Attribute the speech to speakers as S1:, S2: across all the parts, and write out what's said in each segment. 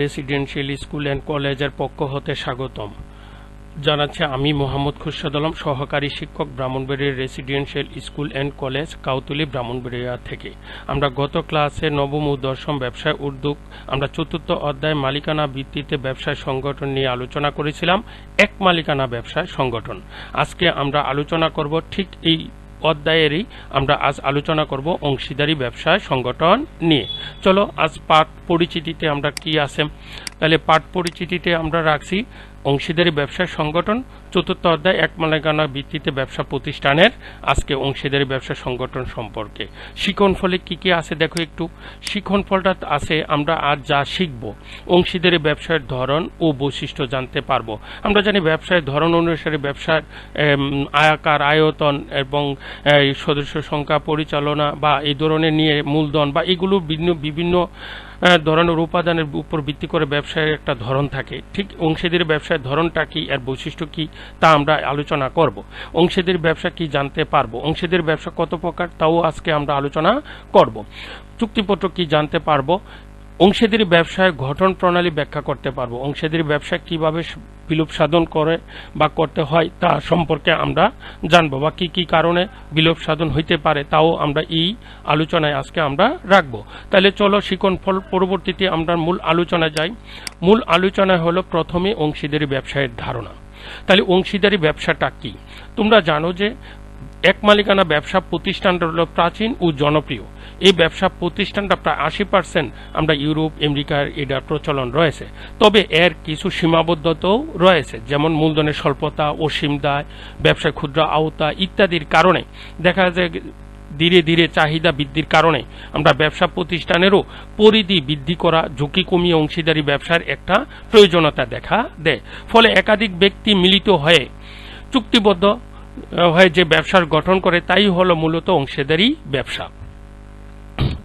S1: Residential school and কলেজের পক্ষ হতে স্বাগতম জানাচ্ছি আমি মোহাম্মদ খুরশেদ আলম, সহকারী শিক্ষক, Brahmanbaria residential school and college, Kautuli, Brahmanbaria থেকে। আমরা গত ক্লাসে নবম ও দশম ব্যবসায় উদ্যোগ, আমরা চতুর্থ অধ্যায় মালিকানা ভিত্তিতে ব্যবসায় সংগঠন নিয়ে আলোচনা করেছিলাম। এক মালিকানা ব্যবসায় সংগঠন। আজকে আমরা আলোচনা করব ঠিক এই অধ্যায়েরই আমরা আজ আলোচনা করব অংশীদারি ব্যবসায় সংগঠন নিয়ে। চলো আজ পাঠ পরিচিতিতে আমরা কি আছে, তাহলে পাঠ পরিচিতিতে আমরা রাখছি অংশীদারি ব্যবসায় সংগঠন, চতুর্থ অধ্যায় এক মালিকানা ভিত্তিতে ব্যবসা প্রতিষ্ঠানের আজকে অংশীদারি ব্যবসা সংগঠন সম্পর্কে। শিখন ফলে কি কি আছে দেখো একটু। শিখন ফলটা আছে আমরা আজ যা শিখব, অংশীদারি ব্যবসায়ের ধরন ও বৈশিষ্ট্য জানতে পারবো। আমরা জানি ব্যবসায়ের ধরন অনুসারে ব্যবসার আয়কার, আয়তন এবং সদস্য সংখ্যা, পরিচালনা বা এই ধরনের নিয়ে মূলধন বা এগুলো বিভিন্ন ধরনের উপাদানের উপর ভিত্তি করে ব্যবসায়ের একটা ধরন থাকে। ঠিক অংশীদারি ব্যবসায়ের ধরনটা কি, এর বৈশিষ্ট্য কি, তা আমরা আলোচনা করব। অংশীদারি ব্যবসা কি জানতে পারবো, অংশীদারি ব্যবসা কত প্রকার তাও আজকে আমরা আলোচনা করব। চুক্তিপত্র কি জানতে পারবো। অংশীদারি ব্যবসায় গঠন প্রণালী ব্যাখ্যা করতে পারবো। অংশীদারি ব্যবসা কিভাবে বিলোপ সাধন করে বা করতে হয় তা সম্পর্কে আমরা জানবো, বা কি কি কারণে বিলোপ সাধন হইতে পারে তাও আমরা এই আলোচনায় আজকে আমরা রাখবো। তাহলে চলো শিখন ফল পরবর্তীতে আমরা মূল আলোচনায় যাই। মূল আলোচনায় হলো প্রথমে অংশীদারি ব্যবসায়ের ধারণা। তাহলে অংশীদারি ব্যবসাটা কি? তোমরা জানো যে এক মালিকানা ব্যবসা প্রতিষ্ঠানটা হলো প্রাচীন ও জনপ্রিয়। এই ব্যবসা প্রতিষ্ঠানটা প্রায় 80% আমরা ইউরোপ, আমেরিকার এটার প্রচলন রয়েছে। তবে এর কিছু সীমাবদ্ধতাও রয়েছে, যেমন মূলধনের স্বল্পতা, অসীম দায়, ব্যবসায় ক্ষুদ্র আওতা ইত্যাদির কারণে দেখা যায় ধীরে ধীরে চাহিদা বৃদ্ধির কারণে আমরা ব্যবসা প্রতিষ্ঠানেরও পরিধি বৃদ্ধি করা, ঝুঁকি কমিয়ে অংশীদারি ব্যবসার একটা প্রয়োজনীয়তা দেখা দেয়। ফলে একাধিক ব্যক্তি মিলিত হয়ে চুক্তিবদ্ধ হয়ে যে ব্যবসার গঠন করে তাই হলো মূলত অংশীদারি ব্যবসা।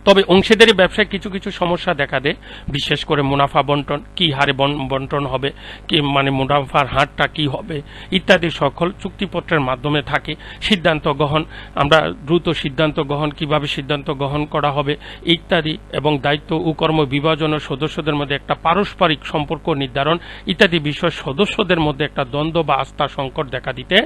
S1: তবে অংশীদারি ব্যবসায় কিছু কিছু সমস্যা দেখা দেয়, বিশেষ করে মুনাফা বন্টন, কি হারে বন্টন হবে, কি মানে মুনাফার হারটা কি হবে ইত্যাদি সকল চুক্তিপত্রের মাধ্যমে থাকে। সিদ্ধান্ত গ্রহণ, আমরা দ্রুত সিদ্ধান্ত গ্রহণ, কিভাবে সিদ্ধান্ত গ্রহণ করা হবে ইত্যাদি, এবং দায়িত্ব ও কর্ম বিভাজন ও সদস্যদের মধ্যে একটা পারস্পরিক সম্পর্ক নির্ধারণ ইত্যাদি বিষয় সদস্যদের মধ্যে একটা দ্বন্দ্ব বা আস্থা সংকট দেখা দিতে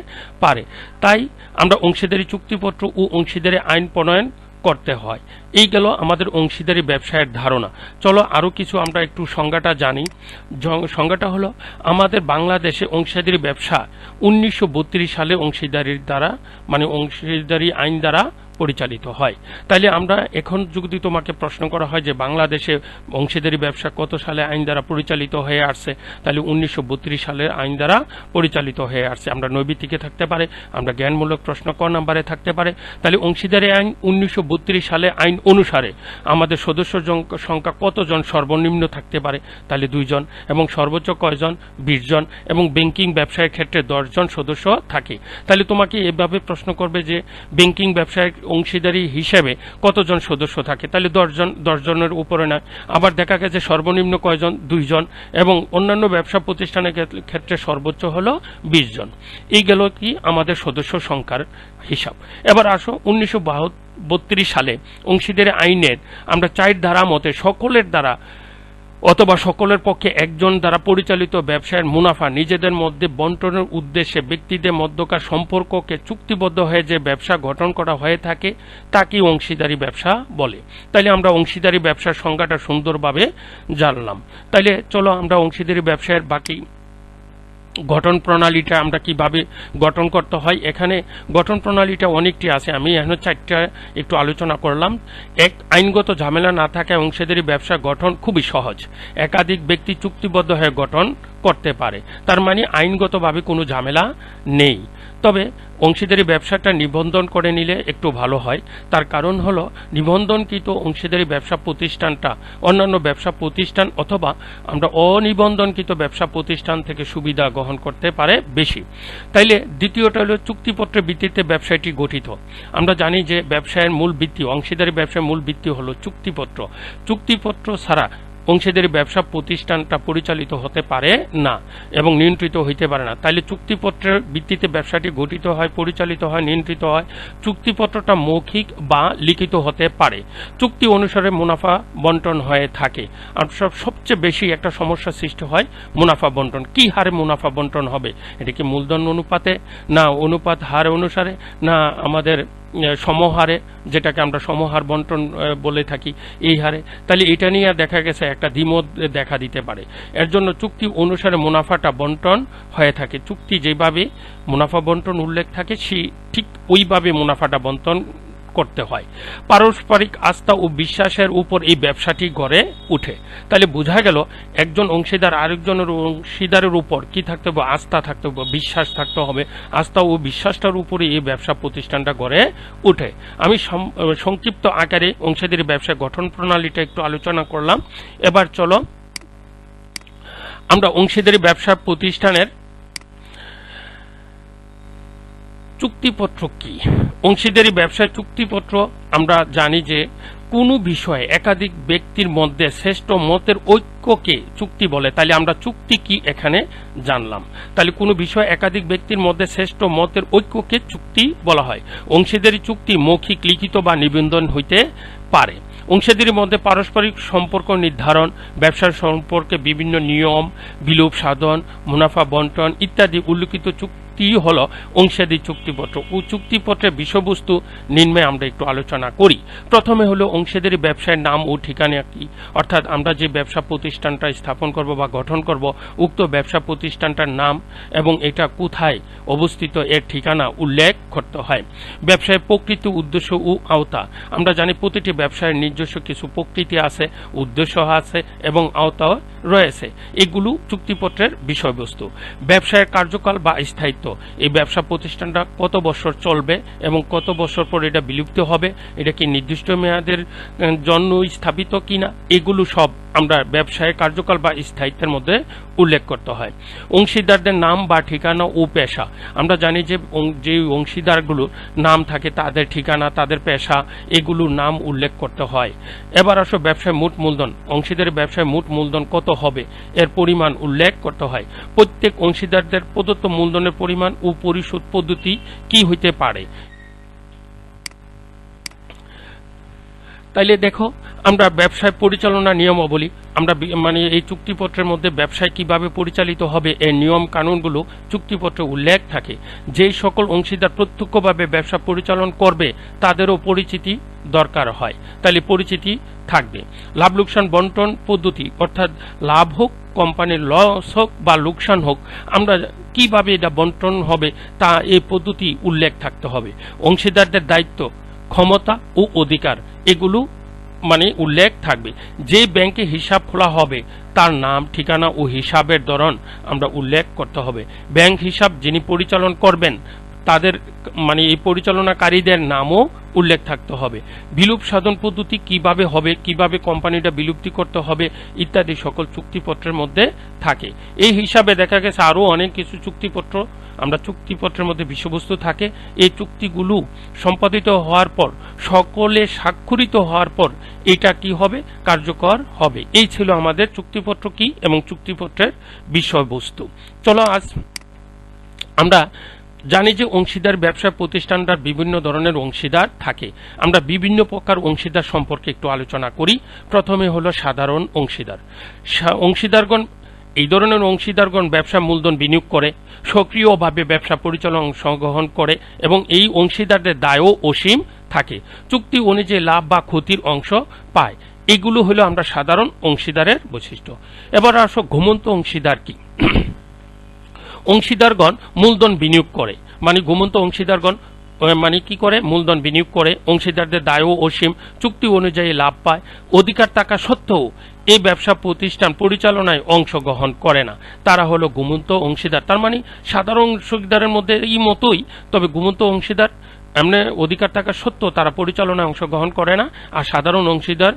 S1: পারে। তাই আমরা অংশীদারি চুক্তিপত্র ও অংশীদারি আইন প্রণয়ন করতে হয়। এই গেল আমাদের অংশীদারি ব্যবসায়ের ধারণা। চলো আরো কিছু আমরা একটু সংজ্ঞাটা জানি। সংজ্ঞাটা হলো আমাদের বাংলাদেশে অংশীদারি ব্যবসা 1932 সালে অংশীদারির দ্বারা মানে অংশীদারি আইন দ্বারা পরিচালিত হয়। তাইলে আমরা এখন যদি তোমাকে প্রশ্ন করা হয় যে বাংলাদেশে অংশীদারি ব্যবসা কত সালে আইন দ্বারা পরিচালিত হয়ে আসছে, তাহলে 1932 সালের আইন দ্বারা পরিচালিত হয়ে আসছে। আমরা নৈবিত্তিকে থাকতে পারে, আমরা জ্ঞানমূলক প্রশ্ন ক নাম্বারে থাকতে পারে। তাহলে অংশীদারি আইন 1932 সালে আইন অনুসারে আমাদের সদস্য সংখ্যা কতজন সর্বনিম্ন থাকতে পারে, তাহলে 2 জন, এবং সর্বোচ্চ কয়জন, 20 জন, এবং ব্যাংকিং ব্যবসায়ের ক্ষেত্রে 10 জন সদস্য থাকে। তাহলে তোমাকে এভাবে প্রশ্ন করবে যে ব্যাংকিং ব্যবসায় অংশীদারি হিসেবে কতজন সদস্য থাকে, তাহলে 10 জনের উপরে নয়। আবার দেখা গেছে সর্বনিম্ন কয়জন, 2 জন, এবং অন্যান্য ব্যবসা প্রতিষ্ঠানের ক্ষেত্রে সর্বোচ্চ হলো 20 জন। এই গেল কি আমাদের সদস্য সংখ্যার হিসাব। এবার আসো 1932 সালে অংশীদারি আইনের আমরা 4 ধারা মতে সকলের দ্বারা অথবা সকলের পক্ষে একজন দ্বারা পরিচালিত ব্যবসায়ের মুনাফা নিজেদের মধ্যে বন্টনের উদ্দেশ্যে ব্যক্তিদের মধ্যকার সম্পর্ককে চুক্তিবদ্ধ হয়ে যে ব্যবসা গঠন করা হয়ে থাকে তাকে অংশীদারি ব্যবসা বলে। তাইলে আমরা অংশীদারি ব্যবসার সংজ্ঞাটা সুন্দরভাবে জানলাম। তাইলে চলো আমরা অংশীদারি ব্যবসায়ের বাকি গঠন প্রণালীটা আমরা কিভাবে গঠন করতে হয়। এখানে গঠন প্রণালীটা অনেকটি আছে, আমি এখন 4টা একটু আলোচনা করলাম। এক, আইনগত ঝামেলা না থাকায় অংশীদারি ব্যবসা গঠন খুবই সহজ। একাধিক ব্যক্তি চুক্তিবদ্ধ হয়ে গঠন করতে পারে, তার মানে আইনগতভাবে কোনো ঝামেলা নেই। তবে অংশীদারি ব্যবসাটা নিবন্ধন করে নিলে একটু ভালো হয়। তার কারণ হলো নিবন্ধনকৃত অংশীদারি ব্যবসা প্রতিষ্ঠানটা অন্যান্য ব্যবসা প্রতিষ্ঠান অথবা আমরা অনিবন্ধনকৃত ব্যবসা প্রতিষ্ঠান থেকে সুবিধা গ্রহণ করতে পারে বেশি। তাইলে দ্বিতীয়টা হলো চুক্তিপত্রের ভিত্তিতে ব্যবসাটি গঠিত। আমরা জানি যে ব্যবসায়ের মূল ভিত্তি, অংশীদারি ব্যবসার মূল ভিত্তি হলো চুক্তিপত্র। চুক্তিপত্র ছাড়া অংশীদারি ব্যবসা প্রতিষ্ঠানটা পরিচালিত হতে পারে না এবং নিয়ন্ত্রিত হইতে পারে না। তাহলে চুক্তিপত্রের ভিত্তিতে ব্যবসাটি গঠিত হয়, পরিচালিত হয়, নিয়ন্ত্রিত হয়। চুক্তিপত্রটা মৌখিক বা লিখিত হতে পারে। চুক্তি অনুসারে মুনাফা বন্টন হয়ে থাকে। আর সবচেয়ে বেশি একটা সমস্যা সৃষ্টি হয় মুনাফা বন্টন। কি হারে মুনাফা বন্টন হবে? এটা কি মূলধন অনুপাতে, না অনুপাত হার অনুসারে, না আমাদের সমহারে, যেটাকে আমরা সমহার বন্টন বলে থাকি, এই হারে? তাহলে এটা নিয়ে দেখা গেছে একটা দ্বিমত দেখা দিতে পারে। এর জন্য চুক্তি অনুসারে মুনাফাটা বন্টন হয়ে থাকে। চুক্তি যেভাবে মুনাফা বন্টন উল্লেখ থাকে ঠিক ওইভাবে মুনাফাটা বন্টন করতে হয়। পারস্পরিক আস্থা ও বিশ্বাসের উপর এই ব্যবসাটি গড়ে উঠে। তাহলে বোঝা গেল একজন অংশীদার আরেকজনের অংশীদারের উপর কি থাকতে হবে? আস্থা থাকতে হবে, বিশ্বাস থাকতে হবে। আস্থা ও বিশ্বাসটার উপরে এই ব্যবসা প্রতিষ্ঠানটা গড়ে উঠে। আমি সংক্ষিপ্ত আকারে অংশীদারি ব্যবসা গঠন প্রণালীটা একটু আলোচনা করলাম। এবার চলো আমরা অংশীদারি ব্যবসা প্রতিষ্ঠানের চুক্তিপত্র কি। অংশীদারি ব্যবসায় চুক্তিপত্র আমরা জানি যে কোনো বিষয়ে একাধিক ব্যক্তির মধ্যে শ্রেষ্ঠ মতের ঐক্যকে চুক্তি বলে। তাহলে আমরা চুক্তি কি এখানে জানলাম। তাহলে কোনো বিষয়ে একাধিক ব্যক্তির মধ্যে শ্রেষ্ঠ মতের ঐক্যকে চুক্তি বলা হয়। অংশীদারি চুক্তি মৌখিক, লিখিত বা নিবন্ধন হইতে পারে। অংশীদারির মধ্যে পারস্পরিক সম্পর্ক নির্ধারণ, ব্যবসার সম্পর্কে বিভিন্ন নিয়ম, বিলোপ সাধন, মুনাফা বন্টন ইত্যাদি উল্লিখিত চুক্তি হলো অংশীদারি চুক্তিপত্র। ও চুক্তিপত্রের বিষয়বস্তু নিম্নে আমরা একটু আলোচনা করি। প্রথমে হলো অংশীদারি ব্যবসায়ের নাম ও ঠিকানা কি, অর্থাৎ আমরা যে ব্যবসা প্রতিষ্ঠানটা স্থাপন করব বা গঠন করব, উক্ত ব্যবসা প্রতিষ্ঠানটার নাম এবং এটা কোথায় অবস্থিত এর ঠিকানা উল্লেখ করতে হয়। ব্যবসায়ের প্রকৃতি, উদ্দেশ্য ও আওতা। আমরা জানি প্রতিটি ব্যবসায়ের নিজস্ব কিছু প্রকৃতি আছে, উদ্দেশ্য আছে এবং আওতাও রয়েছে। এগুলো চুক্তিপত্রের বিষয়বস্তু। ব্যবসায়ের কার্যকাল বা স্থায়িত্ব, এই ব্যবসা প্রতিষ্ঠানটা কত বছর চলবে এবং কত বছর পর এটা বিলুপ্ত হবে, এটা কি নির্দিষ্ট মেয়াদের জন্য স্থাপিত কিনা, এগুলো সব আমরা ব্যবসায়ের কার্যকাল বা স্থায়িত্বের মধ্যে উল্লেখ করতে হয়। অংশীদারদের নাম বা ঠিকানা ও পেশা। আমরা জানি যে অংশীদারগুলো নাম থাকে, তাদের ঠিকানা, তাদের পেশা, এগুলোর নাম উল্লেখ করতে হয়। এবার আসো ব্যবসায় মোট মূলধন। অংশীদারের ব্যবসায় মোট মূলধন কত হবে এর পরিমাণ উল্লেখ করতে হয়। প্রত্যেক অংশীদারদের প্রদত্ত মূলধনের পরিমাণ ও পরিশোধ পদ্ধতি কি হইতে পারে। তাইলে দেখো আমরা ব্যবসায় পরিচালনা নিয়মাবলী, আমরা মানে এই চুক্তিপত্রের মধ্যে ব্যবসায় কিভাবে পরিচালিত হবে এর নিয়ম কানুনগুলো চুক্তিপত্রে উল্লেখ থাকে। যেই সকল অংশীদার প্রত্যক্ষভাবে ব্যবসা পরিচালন করবে তাদেরও পরিচিতি দরকার হয়। তাহলে পরিচিতি থাকবে। লাভ লোকসান বন্টন পদ্ধতি, অর্থাৎ লাভ হোক, কোম্পানির লস হোক বা লোকসান হোক, আমরা কিভাবে এটা বন্টন হবে তা এই পদ্ধতি উল্লেখ থাকতে হবে। অংশীদারদের দায়িত্ব, ক্ষমতা ও অধিকার এগুলো মানে উল্লেখ থাকবে। যে ব্যাংকে হিসাব খোলা হবে তার নাম, ঠিকানা ও হিসাবের ধরন আমরা উল্লেখ করতে হবে। ব্যাংক হিসাব যিনি পরিচালনা করবেন তাদের মানে এই পরিচালনাকারীদের নামও উল্লেখ থাকতে হবে। বিলুপ সাধন পদ্ধতি কিভাবে হবে, কিভাবে কোম্পানিটা বিলুপ্তি করতে হবে ইত্যাদি সকল চুক্তিপত্রের মধ্যে থাকে। এই হিসাবে দেখা গেছে আরো অনেক কিছু চুক্তিপত্র আমরা চুক্তিপত্রের মধ্যে বিষয়বস্তু থাকে। এই চুক্তিগুলো সম্পাদিত হওয়ার পর, সকলে স্বাক্ষরিত হওয়ার পর এটা কি হবে, কার্যকর হবে। এই ছিল আমাদের চুক্তিপত্র কি এবং চুক্তিপত্রের বিষয়বস্তু। চলো আজ আমরা জানি যে অংশীদার ব্যবসা প্রতিষ্ঠানটার বিভিন্ন ধরনের অংশীদার থাকে। আমরা বিভিন্ন প্রকার অংশীদার সম্পর্কে একটু আলোচনা করি। প্রথমে হলো সাধারণ অংশীদার। অংশীদারগণ, এই ধরনের অংশীদারগণ ব্যবসা মূলধন বিনিয়োগ করে, সক্রিয়ভাবে ব্যবসা পরিচালনা অংশগ্রহণ করে এবং এই অংশীদারদের দায়ও অসীম থাকে। চুক্তি অনুযায়ী লাভ বা ক্ষতির অংশ পায়। এগুলো হলো আমরা সাধারণ অংশীদারের বৈশিষ্ট্য। এবার আসো ঘুমন্ত অংশীদার কি। অংশীদারগণ মূলধন বিনিয়োগ করে, মানে ঘুমন্ত অংশীদারগণ মানে কি করে, মূলধন বিনিয়োগ করে, অংশীদারদের দায়ও অসীম, চুক্তি অনুযায়ী লাভ পায়। অধিকার থাকা সত্ত্বেও এই ব্যবসা প্রতিষ্ঠান পরিচালনায় অংশগ্রহণ করে না, তারা হলো ঘুমন্ত অংশীদার। তার মানে সাধারণ অংশীদারের মধ্যে এই মতোই, তবে ঘুমন্ত অংশীদার এমনি অধিকার থাকা সত্ত্বেও তারা পরিচালনায় অংশগ্রহণ করে না, আর সাধারণ অংশীদার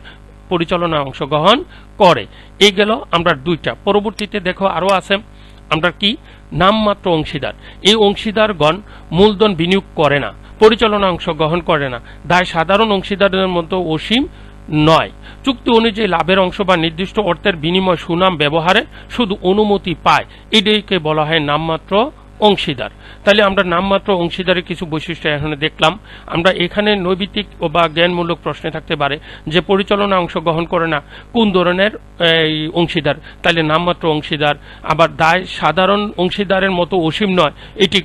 S1: পরিচালনায় অংশগ্রহণ করে। এই গেল আমরা দুইটা। পরবর্তীতে দেখো আরো আছে, আমরা কি নামমাত্র অংশীদার। এই অংশীদারগণ মূলধন বিনিয়োগ করে না, পরিচালনা অংশগ্রহণ করে না, দায় সাধারণ অংশীদারদের মতো অসীম, নয়। চুক্তি অনুযায়ী লাভের অংশ বা নির্দিষ্ট অর্থের বিনিময় সুনাম ব্যবহারে শুধু অনুমতি পায়, এটাকে বলা হয় নামমাত্র অংশীদার। তাহলে আমরা নামমাত্র অংশীদারের কিছু বৈশিষ্ট্য এখানে দেখলাম। আমরা এখানে নৈবিত্তিক বা জ্ঞানমূলক প্রশ্নে থাকতে পারে যে পরিচালনা অংশগ্রহণ করে না কোন ধরনের অংশীদার, তাহলে নামমাত্র অংশীদার। আবার দায় সাধারণ অংশীদারের মতো অসীম নয়, এটি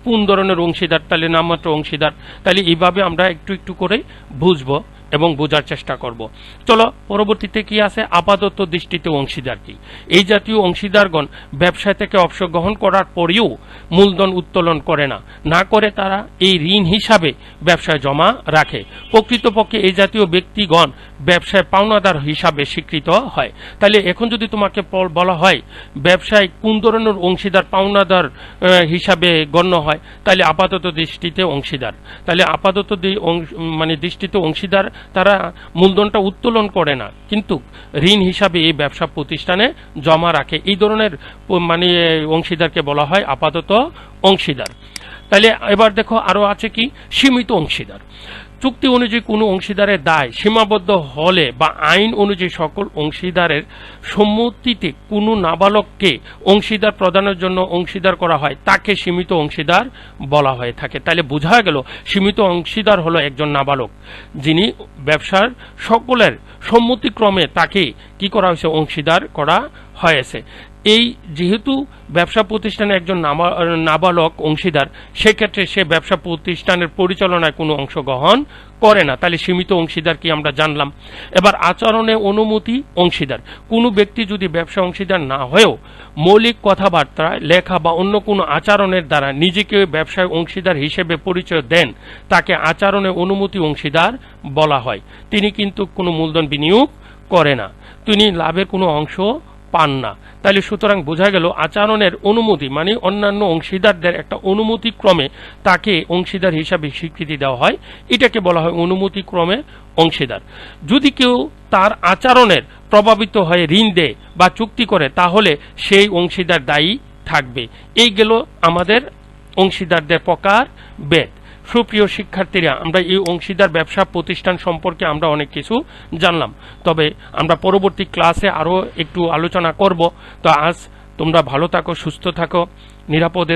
S1: কোন ধরনের অংশীদার, তাহলে নামমাত্র অংশীদার। তাহলে এইভাবে আমরা একটু একটু করে বুঝবো এবং বোঝার চেষ্টা করব। চলো পরবর্তীতে কি আছে, আপাতত দৃষ্টিতে অংশীদার কি। এই জাতীয় অংশীদারগণ ব্যবসা থেকে অবসর গ্রহণ করার পরেও মূলধন উত্তোলন করে না, না করে তারা এই ঋণ হিসাবে ব্যবসায় জমা রাখে। প্রকৃতপক্ষে এই জাতীয় ব্যক্তিগণ ব্যবসায় পাওনাদার হিসাবে স্বীকৃত হয়। তাহলে এখন যদি তোমাকে বলা হয় ব্যবসায় কোন ধরনের অংশীদার পাওনাদার হিসাবে গণ্য হয়, তাহলে আপাতত দৃষ্টিতে অংশীদার। তাহলে আপাতত দৃষ্টিতে অংশীদার তারা মূলধনটা উত্তোলন করে না, কিন্তু ঋণ হিসাবে এই ব্যবসা প্রতিষ্ঠানে জমা রাখে। এই ধরনের অংশীদারকে বলা হয় আপাতত অংশীদার। তাহলে এবার দেখো আরো আছে কি, সীমিত অংশীদার। চুক্তি অনুযায়ী কোনো অংশীদারের দায় সীমাবদ্ধ হলে বা আইন অনুযায়ী সকল অংশীদারের সম্মতিতে কোনো নাবালককে অংশীদার প্রদানের জন্য অংশীদার করা হয়, তাকে সীমিত অংশীদার বলা হয়ে থাকে। তাহলে বোঝা গেল সীমিত অংশীদার হলো একজন নাবালক যিনি ব্যবসার সকলের সম্মতিক্রমে তাকে কি করা হয়েছে, অংশীদার করা হয়েছে। এই যেহেতু ব্যবসা প্রতিষ্ঠানে একজন নাবালক অংশীদার, সেক্ষেত্রে সে ব্যবসা প্রতিষ্ঠানের পরিচালনায় কোনো অংশগ্রহণ করে না। তাহলে সীমিত অংশীদার কি আমরা জানলাম। এবার আচরণে অনুমতি অংশীদার। কোনো ব্যক্তি যদি ব্যবসা অংশীদার না হয়েও মৌলিক কথাবার্তা, লেখা বা অন্য কোনো আচরণের দ্বারা নিজেকে ব্যবসায় অংশীদার হিসেবে পরিচয় দেন, তাকে আচরণে অনুমতি অংশীদার বলা হয়। তিনি কিন্তু কোনো মূলধন বিনিয়োগ করে না, তিনি লাভের কোনো অংশ পান না। তাহলে সুতরাং বোঝা গেল আচরণের অনুমতি মানে অন্যান্য অংশীদারদের একটা অনুমতি ক্রমে তাকে অংশীদার হিসাবে স্বীকৃতি দেওয়া হয়, এটাকে বলা হয় অনুমতি ক্রমে অংশীদার। যদি কেউ তার আচরণের প্রভাবিত হয়ে ঋণ দেয় বা চুক্তি করে, তাহলে সেই অংশীদার দায়ী থাকবে। এই গেল আমাদের অংশীদারদের প্রকার ভেদ। সুপ্রিয় শিক্ষার্থীরা, আমরা এই অংশীদার ব্যবসা প্রতিষ্ঠান সম্পর্কে আমরা অনেক কিছু জানলাম, তবে আমরা পরবর্তী ক্লাসে আরো একটু আলোচনা করব। তো আজ তোমরা ভালো থাকো, সুস্থ থাকো, নিরাপদে